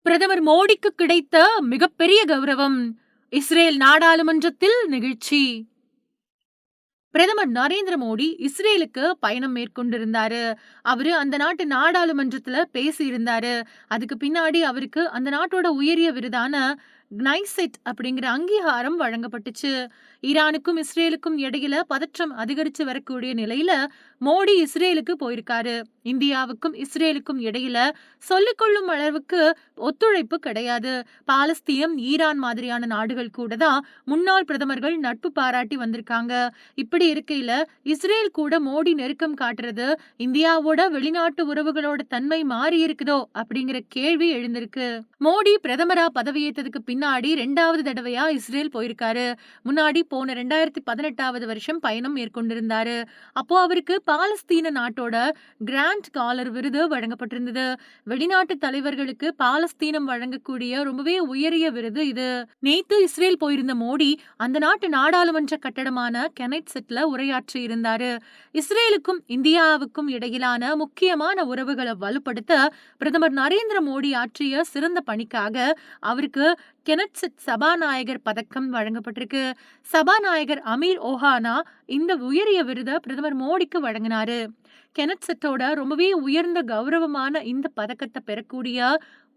பிரதமர் மோடிக்கு கிடைத்த மிகப்பெரிய கௌரவம். இஸ்ரேல் நாடாளுமன்றத்தில் நிகழ்ச்சி. பிரதமர் நரேந்திர மோடி இஸ்ரேலுக்கு பயணம் மேற்கொண்டிருந்தாரு. அவரு அந்த நாட்டு நாடாளுமன்றத்துல பேசியிருந்தாரு. அதுக்கு பின்னாடி அவருக்கு அந்த நாட்டோட உயரிய விருதான க்னைசெட் அப்படிங்கிற அங்கீகாரம் வழங்கப்பட்டுச்சு. ஈரானுக்கும் இஸ்ரேலுக்கும் இடையில பதற்றம் அதிகரிச்சு வரக்கூடிய நிலையில மோடி இஸ்ரேலுக்கு போயிருக்காரு. இந்தியாவுக்கும் இஸ்ரேலுக்கும் இடையில சொல்லிக்கொள்ளும் அளவுக்கு ஒத்துழைப்பு கிடையாது. பாலஸ்தீனம், ஈரான் மாதிரியான நாடுகள் கூட தான் முன்னாள் பிரதமர்கள் நட்பு பாராட்டி வந்திருக்காங்க. இப்படி இருக்கையில இஸ்ரேல் கூட மோடி நெருக்கம் காட்டுறது இந்தியாவோட வெளிநாட்டு உறவுகளோட தன்மை மாறி இருக்குதோ அப்படிங்கிற கேள்வி எழுந்திருக்கு. மோடி பிரதமரா பதவியேற்றதுக்கு பின்னாடி 2வது தடவையா இஸ்ரேல் போயிருக்காரு. முன்னாடி போன 2018வது வருஷம் பயணம் மேற்கொண்டிருந்தாரு. அப்போ அவருக்கு பாலஸ்தீன நாட்டோட கிராண்ட் காலர் விருது வழங்கப்பட்டிருந்தது. வெளிநாட்டு தலைவர்களுக்கு பாலஸ்தீனம் வழங்கக்கூடிய ரொம்பவே உயரிய விருது இது. நேத்து இஸ்ரேல் போயிருந்த மோடி அந்த நாட்டு நாடாளுமன்ற கட்டடமான கெனெட்செட்ல உரையாற்றி இருந்தாரு. இஸ்ரேலுக்கும் இந்தியாவுக்கும் இடையிலான முக்கியமான உறவுகளை வலுப்படுத்த பிரதமர் நரேந்திர மோடி ஆற்றிய சிறந்த பணிக்காக அவருக்கு கெனெட்செட் சபாநாயகர் பதக்கம் வழங்கப்பட்டிருக்கு. சபாநாயகர் அமீர் ஓஹானா இந்த உயரிய விருதை பிரதமர் மோடிக்கு வழங்கினாரு. கெனெட்செட்டோட ரொம்பவே உயர்ந்த கௌரவமான இந்த பதக்கத்தை பெறக்கூடிய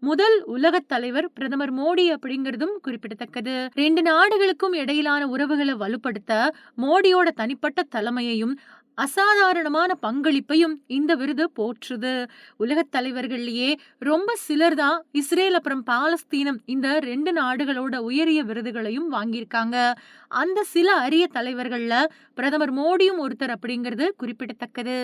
முதல் உலக தலைவர் பிரதமர் மோடி அப்படிங்கிறதும் குறிப்பிடத்தக்கது. 2 நாடுகளுக்கும் இடையிலான உறவுகளை வலுப்படுத்த மோடியோட தனிப்பட்ட தலைமையையும் அசாதாரணமான பங்களிப்பையும் இந்த விருது போற்றுது. உலகத் தலைவர்கள்லயே ரொம்ப சிலர் தான் இஸ்ரேல் அப்புறம் பாலஸ்தீனம் இந்த 2 நாடுகளோட உயரிய விருதுகளையும் வாங்கியிருக்காங்க. அந்த சில அரிய தலைவர்கள்ல பிரதமர் மோடியும் ஒருத்தர் அப்படிங்கிறது குறிப்பிடத்தக்கது.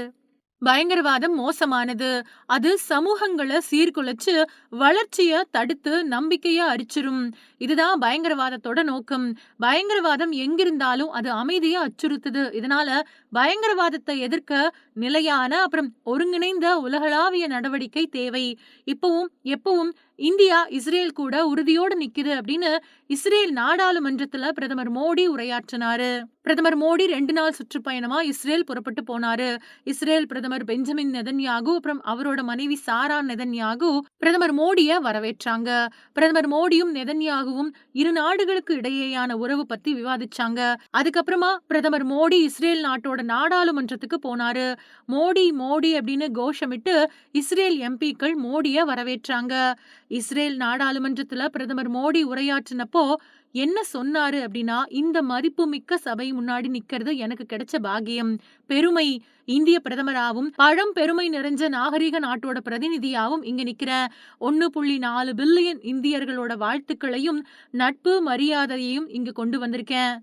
பயங்கரவாதம் மோசமானது. அது சமூகங்களை சீர்குலைச்சு வளர்ச்சிய தடுத்து நம்பிக்கைய அரிச்சிரும். இதுதான் பயங்கரவாதத்தோட நோக்கம். பயங்கரவாதம் எங்கிருந்தாலும் அது அமைதியை அச்சுறுத்துது. இதனால பயங்கரவாதத்தை எதிர்க்க நிலையான அப்புறம் ஒருங்கிணைந்த உலகளாவிய நடவடிக்கை தேவை. இப்பவும் எப்பவும் இந்தியா இஸ்ரேல் கூட உறுதியோடு நிக்குது அப்படின்னு இஸ்ரேல் நாடாளுமன்றத்துல பிரதமர் மோடி உரையாற்றினாரு. பிரதமர் மோடி 2 நாள் சுற்றுப்பயணமா இஸ்ரேல் புறப்பட்டு போனாரு. இஸ்ரேல் பிரதமர் பெஞ்சமின் நெதன்யாகு அப்புறம் அவரோட மனைவி சாரா நெதன்யாகு பிரதமர் மோடிய வரவேற்றாங்க. பிரதமர் மோடியும் நெதன்யாகுவும் இரு நாடுகளுக்கு இடையேயான உறவு பத்தி விவாதிச்சாங்க. அதுக்கப்புறமா பிரதமர் மோடி இஸ்ரேல் நாட்டோட நாடாளுமன்றத்துக்கு போனாரு. மோடி மோடி அப்படின்னு கோஷமிட்டு இஸ்ரேல் எம்பிக்கள் மோடிய வரவேற்றாங்க. இஸ்ரேல் நாடாளுமன்றத்துல பிரதமர் மோடி உரையாற்றினப்போ என்ன சொன்னாரு அப்படின்னா, இந்த மதிப்புமிக்க சபை முன்னாடி நிக்கிறது எனக்கு கிடைச்ச பாக்கியம், பெருமை. இந்திய பிரதமராவும் பழம் பெருமை நிறைஞ்ச நாகரிக நாட்டோட பிரதிநிதியாவும் இங்க நிக்கிறேன். 1.4 பில்லியன் இந்தியர்களோட வாழ்த்துக்களையும் நட்பு மரியாதையையும் இங்க கொண்டு வந்திருக்கேன்.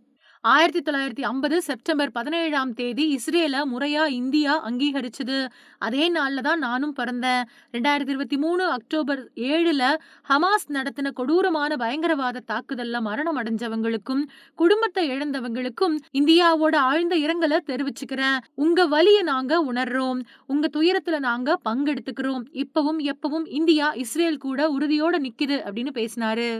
1950 செப்டம்பர் 17ஆம் தேதி இஸ்ரேல முறையா இந்தியா அங்கீகரிச்சது. அதே நாள்ல தான் நானும் பிறந்தேன். 2023 அக்டோபர் 7ல ஹமாஸ் நடத்தின கொடூரமான பயங்கரவாத தாக்குதல்ல மரணம் அடைஞ்சவங்களுக்கும் குடும்பத்தை இழந்தவங்களுக்கும் இந்தியாவோட ஆழ்ந்த இரங்கலை தெரிவிச்சுக்கிறேன். உங்க வலிய நாங்க உணர்றோம். உங்க துயரத்துல நாங்க பங்கெடுத்துக்கிறோம். இப்பவும் எப்பவும் இந்தியா இஸ்ரேல் கூட உறுதியோட நிக்குது அப்படின்னு பேசினாரு.